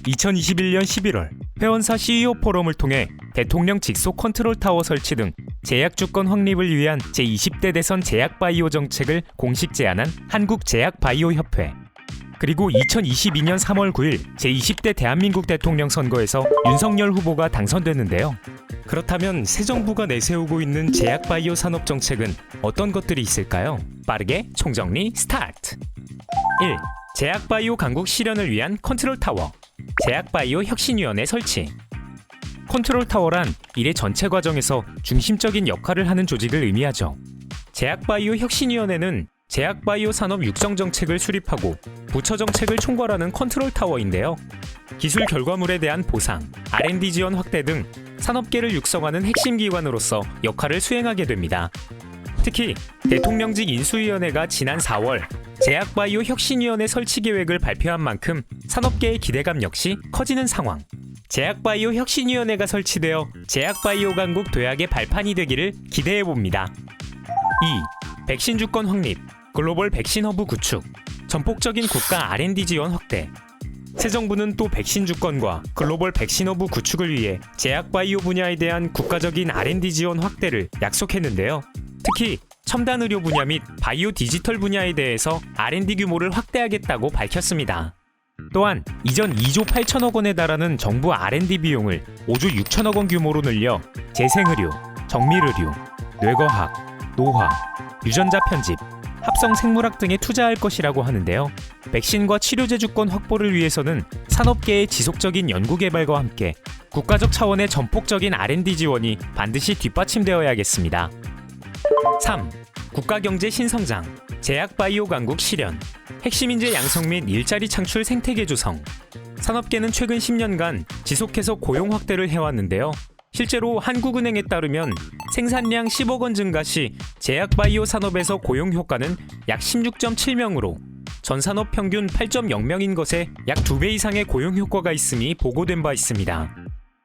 2021년 11월 회원사 CEO 포럼을 통해 대통령 직속 컨트롤 타워 설치 등 제약주권 확립을 위한 제20대 대선 제약바이오 정책을 공식 제안한 한국제약바이오협회, 그리고 2022년 3월 9일 제20대 대한민국 대통령 선거에서 윤석열 후보가 당선됐는데요. 그렇다면 새 정부가 내세우고 있는 제약바이오 산업 정책은 어떤 것들이 있을까요? 빠르게 총정리 스타트! 1. 제약바이오 강국 실현을 위한 컨트롤 타워, 제약바이오 혁신위원회 설치. 컨트롤 타워란 일의 전체 과정에서 중심적인 역할을 하는 조직을 의미하죠. 제약바이오 혁신위원회는 제약바이오 산업 육성 정책을 수립하고 부처 정책을 총괄하는 컨트롤 타워인데요. 기술 결과물에 대한 보상, R&D 지원 확대 등 산업계를 육성하는 핵심 기관으로서 역할을 수행하게 됩니다. 특히 대통령직 인수위원회가 지난 4월 제약바이오 혁신위원회 설치 계획을 발표한 만큼 산업계의 기대감 역시 커지는 상황. 제약바이오 혁신위원회가 설치되어 제약바이오 강국 도약의 발판이 되기를 기대해봅니다. 2. 백신 주권 확립, 글로벌 백신 허브 구축, 전폭적인 국가 R&D 지원 확대. 새 정부는 또 백신 주권과 글로벌 백신 허브 구축을 위해 제약바이오 분야에 대한 국가적인 R&D 지원 확대를 약속했는데요. 특히 첨단 의료 분야 및 바이오 디지털 분야에 대해서 R&D 규모를 확대하겠다고 밝혔습니다. 또한 이전 2조 8천억 원에 달하는 정부 R&D 비용을 5조 6천억 원 규모로 늘려 재생의료, 정밀의료, 뇌과학, 노화, 유전자 편집, 합성 생물학 등에 투자할 것이라고 하는데요. 백신과 치료제 주권 확보를 위해서는 산업계의 지속적인 연구개발과 함께 국가적 차원의 전폭적인 R&D 지원이 반드시 뒷받침되어야겠습니다. 3. 국가경제 신성장, 제약바이오 강국 실현, 핵심 인재 양성 및 일자리 창출 생태계 조성. 산업계는 최근 10년간 지속해서 고용 확대를 해왔는데요. 실제로 한국은행에 따르면 생산량 10억 원 증가 시 제약바이오 산업에서 고용 효과는 약 16.7명으로 전 산업 평균 8.0명인 것에 약 2배 이상의 고용 효과가 있음이 보고된 바 있습니다.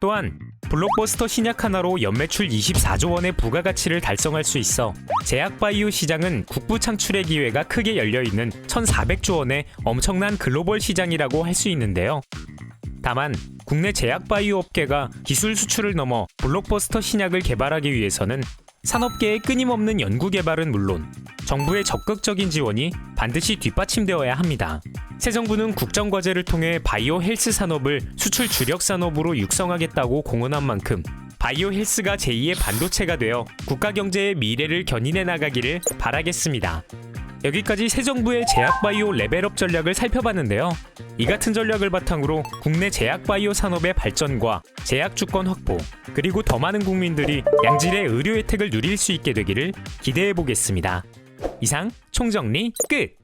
또한 블록버스터 신약 하나로 연매출 24조 원의 부가가치를 달성할 수 있어 제약바이오 시장은 국부 창출의 기회가 크게 열려있는 1,400조 원의 엄청난 글로벌 시장이라고 할 수 있는데요. 다만 국내 제약바이오 업계가 기술 수출을 넘어 블록버스터 신약을 개발하기 위해서는 산업계의 끊임없는 연구개발은 물론 정부의 적극적인 지원이 반드시 뒷받침되어야 합니다. 새 정부는 국정과제를 통해 바이오 헬스 산업을 수출 주력 산업으로 육성하겠다고 공언한 만큼 바이오 헬스가 제2의 반도체가 되어 국가 경제의 미래를 견인해 나가기를 바라겠습니다. 여기까지 새 정부의 제약바이오 레벨업 전략을 살펴봤는데요. 이 같은 전략을 바탕으로 국내 제약바이오 산업의 발전과 제약주권 확보, 그리고 더 많은 국민들이 양질의 의료 혜택을 누릴 수 있게 되기를 기대해보겠습니다. 이상 총정리 끝!